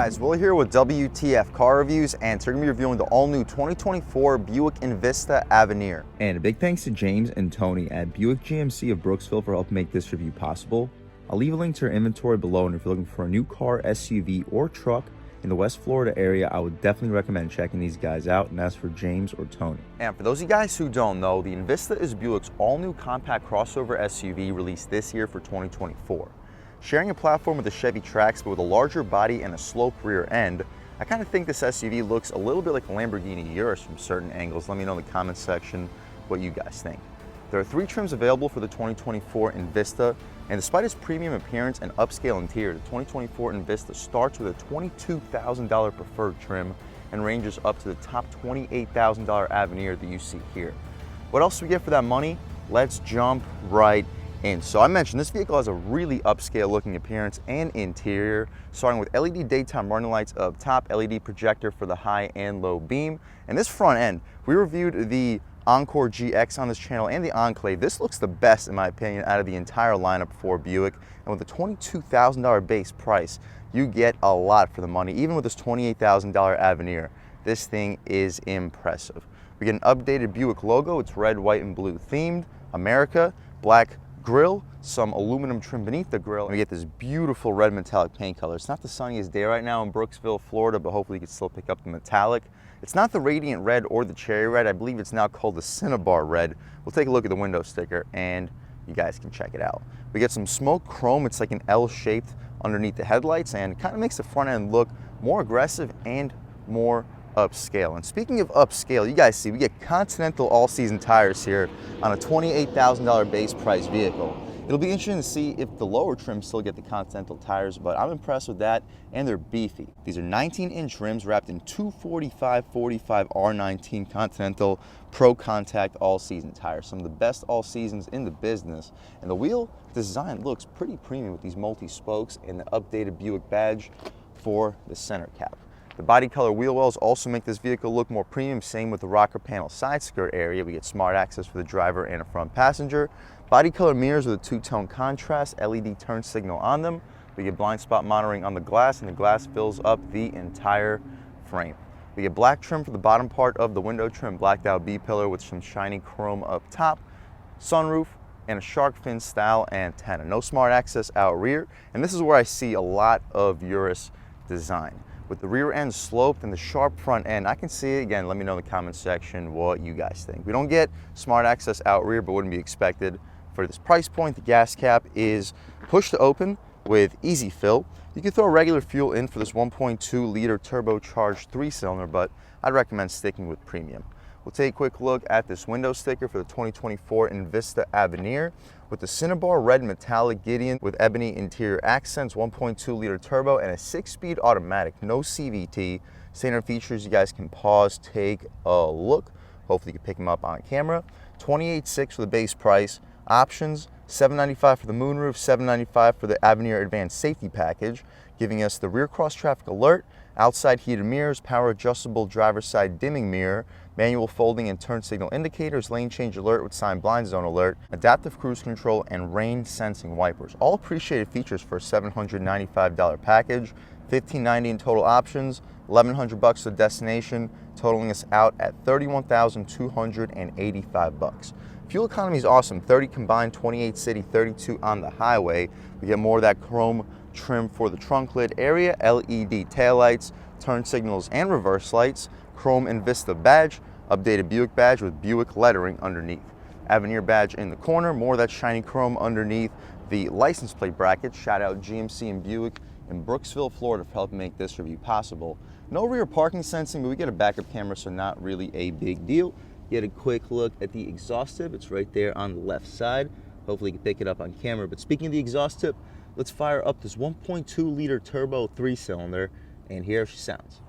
guys, Will here with W.T.F car reviews, and today we're going to be reviewing the all-new 2024 Buick Envista Avenir. And a big thanks to James and Tony at Buick GMC of Brooksville for helping make this review possible. I'll leave a link to their inventory below, and if you're looking for a new car, SUV, or truck in the West Florida area, I would definitely recommend checking these guys out, and that's for James or Tony. And for those of you guys who don't know, the Envista is Buick's all-new compact crossover SUV released this year for 2024. Sharing a platform with the Chevy Trax, but with a larger body and a sloped rear end, I kind of think this SUV looks a little bit like a Lamborghini Urus from certain angles. Let me know in the comments section what you guys think. There are 3 trims available for the 2024 Envista, and despite its premium appearance and upscale interior, the 2024 Envista starts with a $22,000 preferred trim and ranges up to the top $28,000 Avenir that you see here. What else do we get for that money? Let's jump right in. So I mentioned this vehicle has a really upscale looking appearance and interior, starting with LED daytime running lights up top, LED projector for the high and low beam, and this front end. We reviewed the Encore GX on this channel and the Enclave. This looks the best in my opinion out of the entire lineup for Buick, and with a $22,000 base price, you get a lot for the money. Even with this $28,000 Avenir, this thing is impressive. We get an updated Buick logo. It's red, white, and blue themed. America, black grille, some aluminum trim beneath the grille, and we get this beautiful red metallic paint color. It's not the sunniest day right now in Brooksville, Florida, but hopefully you can still pick up the metallic. It's not the radiant red or the cherry red. I believe it's now called the Cinnabar red. We'll take a look at the window sticker and you guys can check it out. We get some smoke chrome. It's like an L shaped underneath the headlights and kind of makes the front end look more aggressive and more upscale. And speaking of upscale, you guys see we get Continental all-season tires here on a $28,000 base price vehicle. It'll be interesting to see if the lower trims still get the Continental tires, but I'm impressed with that, and they're beefy. These are 19-inch rims wrapped in 245/45 R19 Continental Pro Contact all-season tires, some of the best all-seasons in the business. And the wheel design looks pretty premium with these multi-spokes and the updated Buick badge for the center cap. The body color wheel wells also make this vehicle look more premium. Same with the rocker panel side skirt area. We get smart access for the driver and a front passenger. Body color mirrors with a 2-tone contrast, LED turn signal on them. We get blind spot monitoring on the glass, and the glass fills up the entire frame. We get black trim for the bottom part of the window trim, blacked out B-pillar with some shiny chrome up top, sunroof, and a shark fin style antenna. No smart access out rear, and this is where I see a lot of Urus design. With the rear end sloped and the sharp front end, I can see it. Again, let me know in the comments section what you guys think. We don't get smart access out rear, but wouldn't be expected for this price point. The gas cap is push to open with easy fill. You can throw regular fuel in for this 1.2 liter turbocharged 3-cylinder, but I'd recommend sticking with premium. We'll take a quick look at this window sticker for the 2024 Envista Avenir with the Cinnabar red metallic Gideon with ebony interior accents, 1.2 liter turbo, and a 6-speed automatic, no CVT. Standard features, you guys can pause, take a look. Hopefully you can pick them up on camera. $28,600 for the base price. Options, $795 for the moonroof, $795 for the Avenir Advanced Safety Package, giving us the rear cross traffic alert, outside heated mirrors, power adjustable driver's side dimming mirror, manual folding and turn signal indicators, lane change alert with sign blind zone alert, adaptive cruise control, and rain sensing wipers. All appreciated features for a $795 package. $1,590 in total options, $1,100 to the destination, totaling us out at $31,285. Fuel economy is awesome, 30 combined, 28 city, 32 on the highway. We get more of that chrome trim for the trunk lid area, LED taillights, turn signals and reverse lights, chrome Envista badge, updated Buick badge with Buick lettering underneath. Avenir badge in the corner, more of that shiny chrome underneath the license plate bracket. Shout out GMC and Buick in Brooksville, Florida for helping make this review possible. No rear parking sensing, but we get a backup camera, so not really a big deal. Get a quick look at the exhaust tip. It's right there on the left side. Hopefully you can pick it up on camera. But speaking of the exhaust tip, let's fire up this 1.2 liter turbo 3-cylinder, and here she sounds.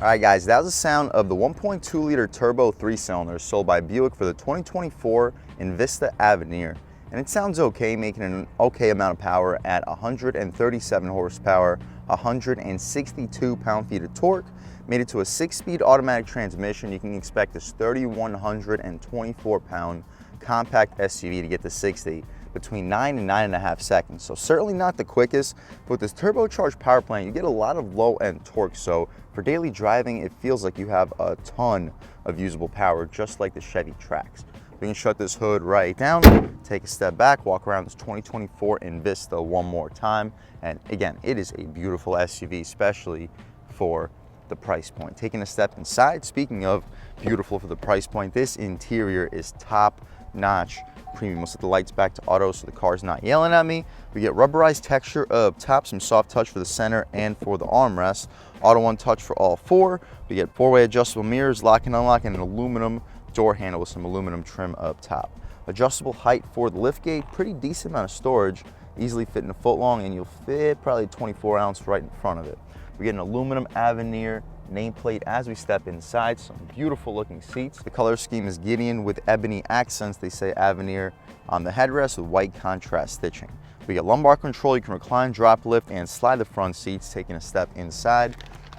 All right guys, that was the sound of the 1.2 liter turbo 3-cylinder sold by Buick for the 2024 Envista Avenir. And it sounds okay, making an okay amount of power at 137 horsepower, 162 pound-feet of torque. Made it to a 6-speed automatic transmission. You can expect this 3,124 pound compact SUV to get to 60 between 9 and 9.5 seconds. So certainly not the quickest, but with this turbocharged power plant, you get a lot of low-end torque. So for daily driving, it feels like you have a ton of usable power, just like the Chevy Trax. We can shut this hood right down, take a step back, walk around this 2024 Envista one more time. And again, it is a beautiful SUV, especially for the price point. Taking a step inside, speaking of beautiful for the price point, this interior is top-notch premium. We'll set the lights back to auto so the car's not yelling at me. We get rubberized texture up top, some soft touch for the center and for the armrest. Auto one touch for all four. We get 4-way adjustable mirrors, lock and unlock, and an aluminum door handle with some aluminum trim up top. Adjustable height for the liftgate, pretty decent amount of storage, easily fitting a foot long, and you'll fit probably 24 ounce right in front of it. We get an aluminum Avenir nameplate as we step inside, some beautiful looking seats. The color scheme is Gideon with ebony accents. They say Avenir on the headrest with white contrast stitching. We get lumbar control. You can recline, drop, lift, and slide the front seats. Taking a step inside,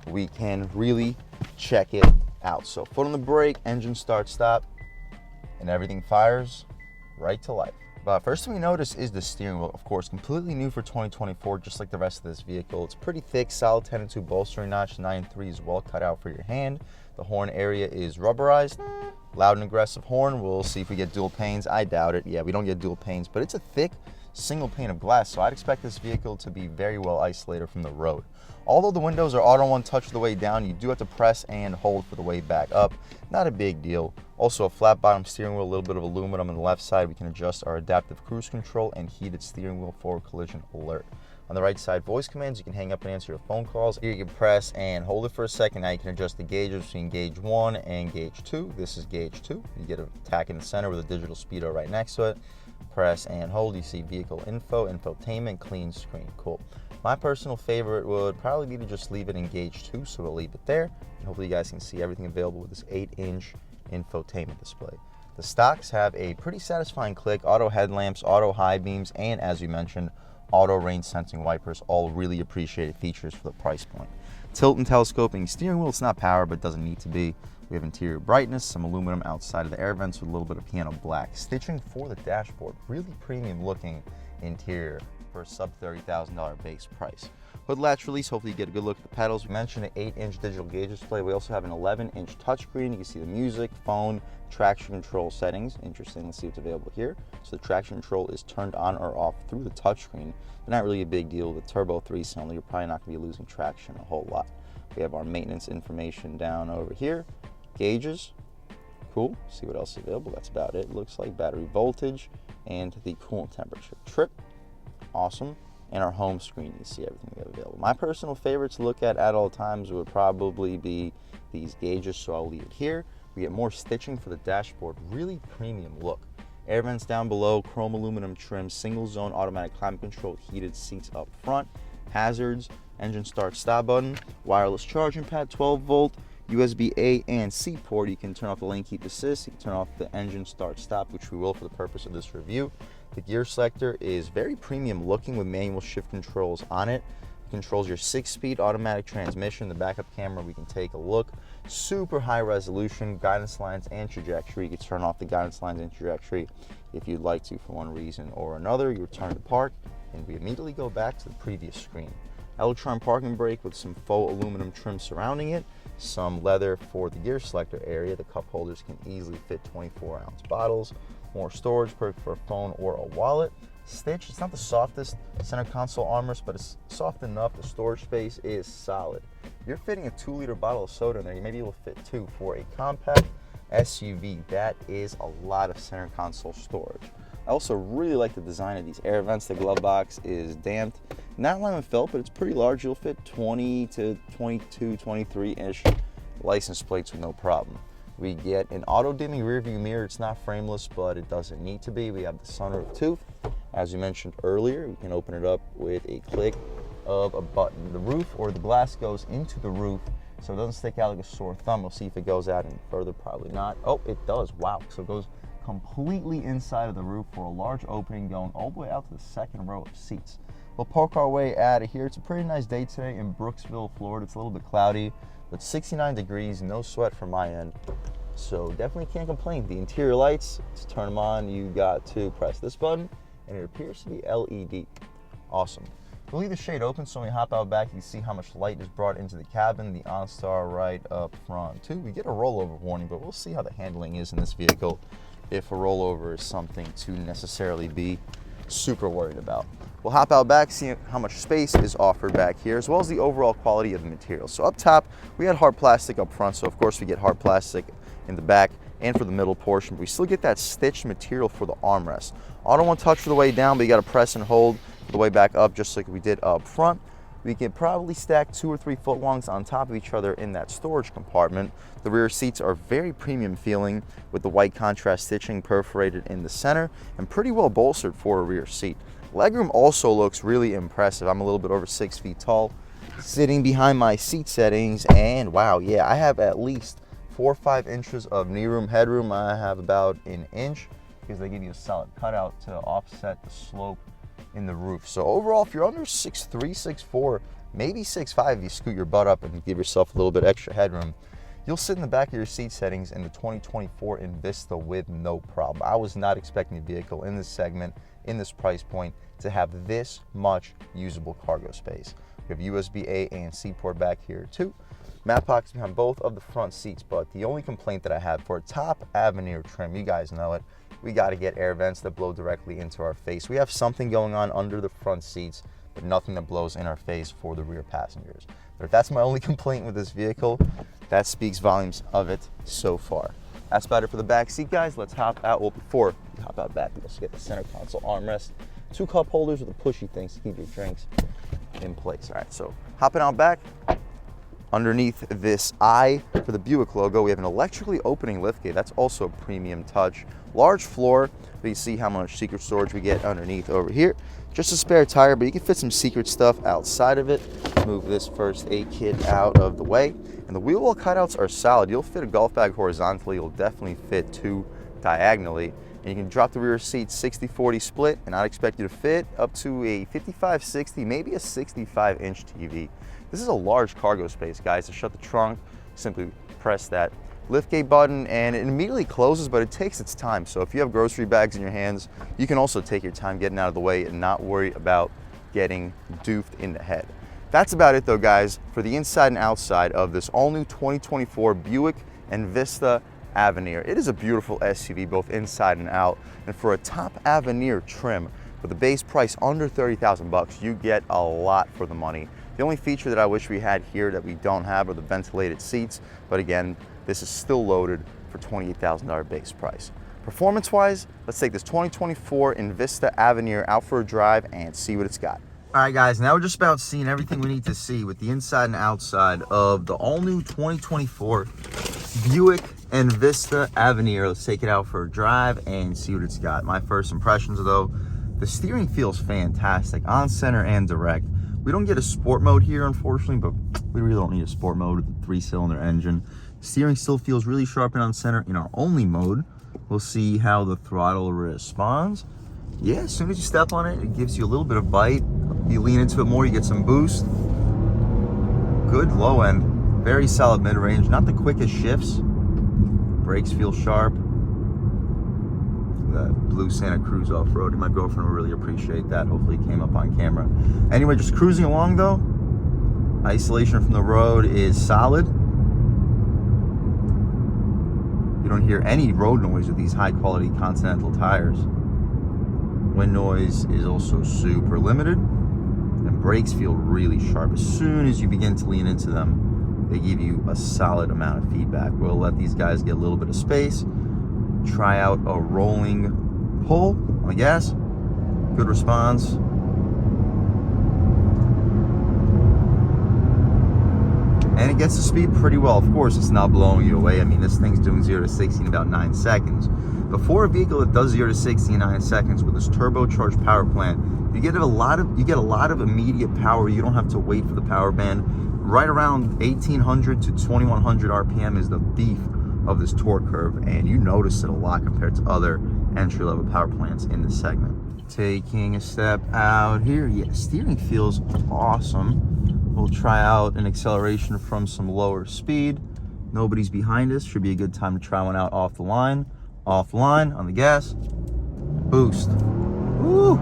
we can really check it out. So foot on the brake, engine start, stop, and everything fires right to life. But first thing we notice is the steering wheel, of course, completely new for 2024, just like the rest of this vehicle. It's pretty thick, solid 10-2 bolstering notch, 9.3 is well cut out for your hand. The horn area is rubberized, loud and aggressive horn. We'll see if we get dual panes. I doubt it. Yeah, we don't get dual panes, but it's a thick single pane of glass, so I'd expect this vehicle to be very well isolated from the road. Although the windows are auto one touch for the way down, you do have to press and hold for the way back up. Not a big deal. Also a flat bottom steering wheel, a little bit of aluminum on the left side. We can adjust our adaptive cruise control and heated steering wheel for collision alert. On the right side, voice commands. You can hang up and answer your phone calls. Here you can press and hold it for a second. Now you can adjust the gauges between gauge 1 and gauge 2. This is gauge 2. You get a tack in the center with a digital speedo right next to it. Press and hold. You see vehicle info, infotainment, clean screen. Cool. My personal favorite would probably be to just leave it in gauge 2, so we'll leave it there. And hopefully you guys can see everything available with this 8-inch infotainment display. The stocks have a pretty satisfying click, auto headlamps, auto high beams, and as we mentioned, auto rain sensing wipers, all really appreciated features for the price point. Tilt and telescoping steering wheel, it's not power, but doesn't need to be. We have interior brightness, some aluminum outside of the air vents with a little bit of piano black stitching for the dashboard. Really premium looking interior for a sub $30,000 base price. Hood latch release, hopefully you get a good look at the pedals. We mentioned an 8-inch digital gauge display. We also have an 11-inch touchscreen. You can see the music, phone, traction control settings. Interesting, let's see what's available here. So the traction control is turned on or off through the touchscreen, but not really a big deal. With turbo 3-cylinder, you're probably not gonna be losing traction a whole lot. We have our maintenance information down over here. Gauges, cool. See what else is available. That's about it. Looks like battery voltage and the coolant temperature. Trip, awesome. And our home screen, you see everything we have available. My personal favorite to look at all times would probably be these gauges, so I'll leave it here. We get more stitching for the dashboard, really premium look. Air vents down below, chrome aluminum trim, single zone automatic climate control, heated seats up front, hazards, engine start stop button, wireless charging pad, 12 volt, USB A and C port. You can turn off the lane keep assist, you can turn off the engine start stop, which we will for the purpose of this review. The gear selector is very premium looking with manual shift controls on it. It controls your 6-speed automatic transmission. The backup camera, we can take a look. Super high resolution, guidance lines and trajectory. You can turn off the guidance lines and trajectory if you'd like to for one reason or another. You return to park and we immediately go back to the previous screen. Electron parking brake with some faux aluminum trim surrounding it. Some leather for the gear selector area. The cup holders can easily fit 24-ounce bottles. More storage, perfect for a phone or a wallet. Stitch, it's not the softest center console armrest, but it's soft enough. The storage space is solid. If you're fitting a 2-liter bottle of soda in there, you may be able to fit 2 for a compact SUV. That is a lot of center console storage. I also really like the design of these air vents. The glove box is damped. Not lined with felt, but it's pretty large. You'll fit 20 to 22, 23-ish license plates with no problem. We get an auto-dimming rear view mirror. It's not frameless, but it doesn't need to be. We have the sunroof too. As we mentioned earlier, we can open it up with a click of a button. The roof or the glass goes into the roof, so it doesn't stick out like a sore thumb. We'll see if it goes out any further, probably not. Oh, it does, wow. So it goes completely inside of the roof for a large opening going all the way out to the second row of seats. We'll park our way out of here. It's a pretty nice day today in Brooksville, Florida. It's a little bit cloudy, but 69 degrees, no sweat from my end. So definitely can't complain. The interior lights, to turn them on, you got to press this button, and it appears to be LED. Awesome. We'll leave the shade open so when we hop out back, you can see how much light is brought into the cabin. The OnStar right up front too. We get a rollover warning, but we'll see how the handling is in this vehicle if a rollover is something to necessarily be super worried about. We'll hop out back, see how much space is offered back here, as well as the overall quality of the material. So up top, we had hard plastic up front, so of course we get hard plastic in the back and for the middle portion, but we still get that stitched material for the armrest. Auto one touch for the way down, but you gotta press and hold for the way back up, just like we did up front. We can probably stack 2 or 3 footlongs on top of each other in that storage compartment. The rear seats are very premium feeling with the white contrast stitching perforated in the center and pretty well bolstered for a rear seat. Legroom also looks really impressive. I'm a little bit over 6 feet tall, sitting behind my seat settings, and wow, yeah, I have at least 4 or 5 inches of knee room. Headroom, I have about an inch because they give you a solid cutout to offset the slope in the roof. So overall, if you're under 6'3", 6'4", maybe 6'5", if you scoot your butt up and give yourself a little bit extra headroom, you'll sit in the back of your seat settings in the 2024 Envista with no problem. I was not expecting a vehicle in this segment, in this price point, to have this much usable cargo space. We have USB-A and C port back here too. Mat pockets behind both of the front seats, but the only complaint that I have for a top Avenir trim, you guys know it, we got to get air vents that blow directly into our face. We have something going on under the front seats, but nothing that blows in our face for the rear passengers. But if that's my only complaint with this vehicle, that speaks volumes of it so far. That's about it for the back seat, guys. Let's hop out. Well, before we hop out back, let's get the center console armrest. 2 cup holders with the pushy things to keep your drinks in place. All right, so hopping out back. Underneath this I for the Buick logo, we have an electrically opening liftgate. That's also a premium touch. Large floor, but you see how much secret storage we get underneath over here. Just a spare tire, but you can fit some secret stuff outside of it. Move this first aid kit out of the way. And the wheel well cutouts are solid. You'll fit a golf bag horizontally. You'll definitely fit 2 diagonally. And you can drop the rear seat 60-40 split, and I'd expect you to fit up to a 55-60, maybe a 65-inch TV. This is a large cargo space, guys. To shut the trunk, simply press that liftgate button and it immediately closes, but it takes its time. So if you have grocery bags in your hands, you can also take your time getting out of the way and not worry about getting doofed in the head. That's about it though, guys, for the inside and outside of this all-new 2024 Buick Envista Avenir. It is a beautiful SUV, both inside and out, and for a top Avenir trim with a base price under 30,000 bucks, you get a lot for the money. The only feature that I wish we had here that we don't have are the ventilated seats, but again, this is still loaded for $28,000 base price. Performance-wise, let's take this 2024 Envista Avenir out for a drive and see what it's got. All right, guys, now we're just about seeing everything we need to see with the inside and outside of the all-new 2024 Buick Envista Avenir. Let's take it out for a drive and see what it's got. My first impressions, though, the steering feels fantastic, on center and direct. We don't get a sport mode here, unfortunately, but we really don't need a sport mode with the 3-cylinder engine. Steering still feels really sharp and on center. In our only mode, we'll see how the throttle responds. Yeah, as soon as you step on it, it gives you a little bit of bite. You lean into it more, you get some boost. Good low end, very solid mid-range, not the quickest shifts. Brakes feel sharp. That blue Santa Cruz off-road, my girlfriend will really appreciate that. Hopefully it came up on camera. Anyway, just cruising along though. Isolation from the road is solid. You don't hear any road noise with these high quality Continental tires. Wind noise is also super limited, and brakes feel really sharp. As soon as you begin to lean into them, they give you a solid amount of feedback. We'll let these guys get a little bit of space. Try out a rolling pull on the gas. Good response. And it gets the speed pretty well. Of course, it's not blowing you away. I mean, this thing's doing 0 to 60 in about 9 seconds. But for a vehicle that does 0 to 60 in 9 seconds with this turbocharged power plant, you get a lot of immediate power. You don't have to wait for the power band. Right around 1800 to 2100 RPM is the beef of this torque curve, and you notice it a lot compared to other entry-level power plants in this segment. Taking a step out here, yeah, steering feels awesome. We'll try out an acceleration from some lower speed. Nobody's behind us. Should be a good time to try one out off the line. Off the line, on the gas, boost. Woo!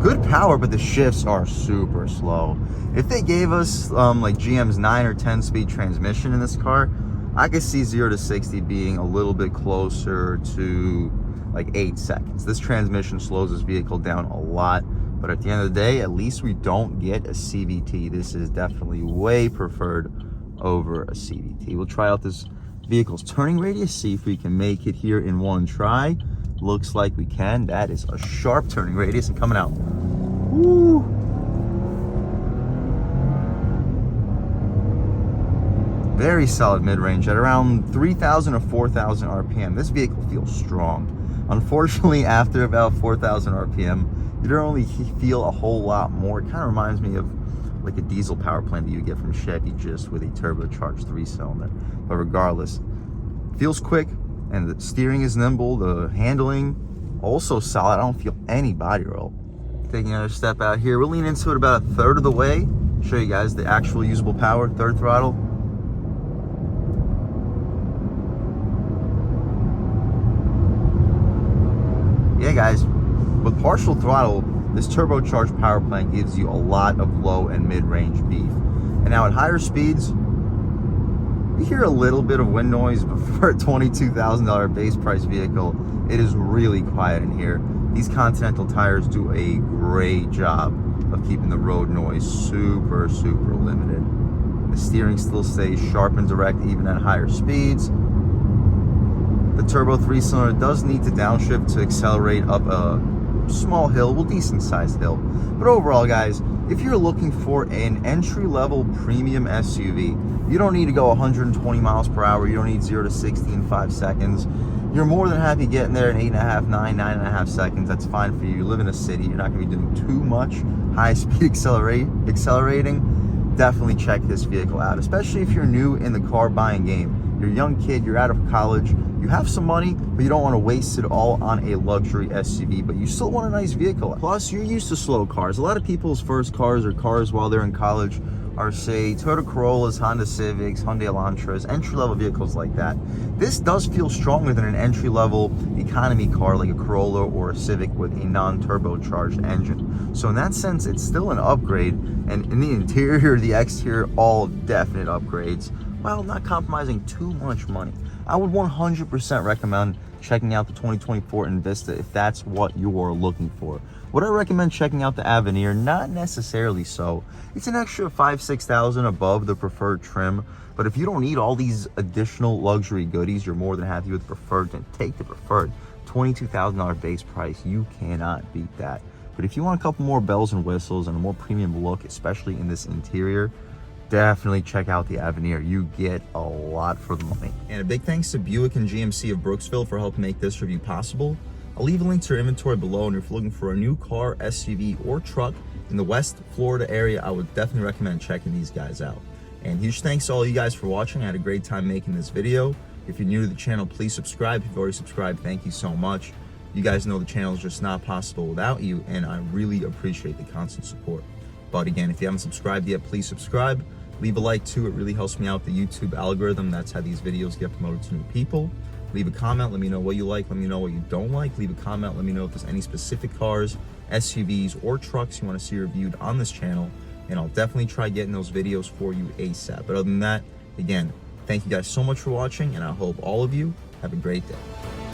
Good power, but the shifts are super slow. If they gave us like GM's 9 or 10 speed transmission in this car, I could see 0 to 60 being a little bit closer to like 8 seconds. This transmission slows this vehicle down a lot, but at the end of the day, at least we don't get a CVT. This is definitely way preferred over a CVT. We'll try out this vehicle's turning radius, see if we can make it here in one try. Looks like we can. That is a sharp turning radius and coming out. Woo! Very solid mid-range at around 3,000 to 4,000 RPM. This vehicle feels strong. Unfortunately, after about 4,000 RPM, you don't really feel a whole lot more. It kind of reminds me of like a diesel power plant that you get from Chevy, just with a turbocharged 3-cylinder. But regardless, feels quick, and the steering is nimble. The handling also solid. I don't feel any body roll. Taking another step out here, we'll lean into it about a third of the way. Show you guys the actual usable power. Third throttle. Yeah, guys, with partial throttle, this turbocharged power plant gives you a lot of low and mid-range beef. And now at higher speeds, you hear a little bit of wind noise, but for a $22,000 base price vehicle, it is really quiet in here. These Continental tires do a great job of keeping the road noise super, super limited. The steering still stays sharp and direct even at higher speeds. The turbo 3-cylinder does need to downshift to accelerate up a small hill, well, decent sized hill. But overall, guys, if you're looking for an entry-level premium SUV, you don't need to go 120 miles per hour. You don't need 0 to 60 in 5 seconds. You're more than happy getting there in 8.5, 9, 9.5 seconds. That's fine for you. You live in a city. You're not going to be doing too much high-speed accelerating. Definitely check this vehicle out, especially if you're new in the car buying game. You're a young kid, you're out of college, you have some money, but you don't want to waste it all on a luxury SUV, but you still want a nice vehicle. Plus, you're used to slow cars. A lot of people's first cars or cars while they're in college are, say, Toyota Corollas, Honda Civics, Hyundai Elantras, entry-level vehicles like that. This does feel stronger than an entry-level economy car like a Corolla or a Civic with a non-turbocharged engine. So in that sense, it's still an upgrade, and in the interior, the exterior, all definite upgrades, while not compromising too much money. I would 100% recommend checking out the 2024 Envista if that's what you're looking for. Would I recommend checking out the Avenir? Not necessarily so. It's an extra $5,000-6,000 above the preferred trim, but if you don't need all these additional luxury goodies, you're more than happy with the preferred, then take the preferred. $22,000 base price, you cannot beat that. But if you want a couple more bells and whistles and a more premium look, especially in this interior, definitely check out the Avenir. You get a lot for the money. And a big thanks to Buick and GMC of Brooksville for helping make this review possible. I'll leave a link to their inventory below, and if you're looking for a new car, SUV, or truck in the West Florida area, I would definitely recommend checking these guys out. And huge thanks to all you guys for watching. I had a great time making this video. If you're new to the channel, please subscribe. If you've already subscribed, thank you so much. You guys know the channel is just not possible without you, and I really appreciate the constant support. But again, if you haven't subscribed yet, please subscribe. Leave a like too, it really helps me out the YouTube algorithm. That's how these videos get promoted to new people. Leave a comment, let me know what you like, let me know what you don't like. Leave a comment, let me know if there's any specific cars, SUVs, or trucks you want to see reviewed on this channel, and I'll definitely try getting those videos for you ASAP. But other than that, again, thank you guys so much for watching, and I hope all of you have a great day.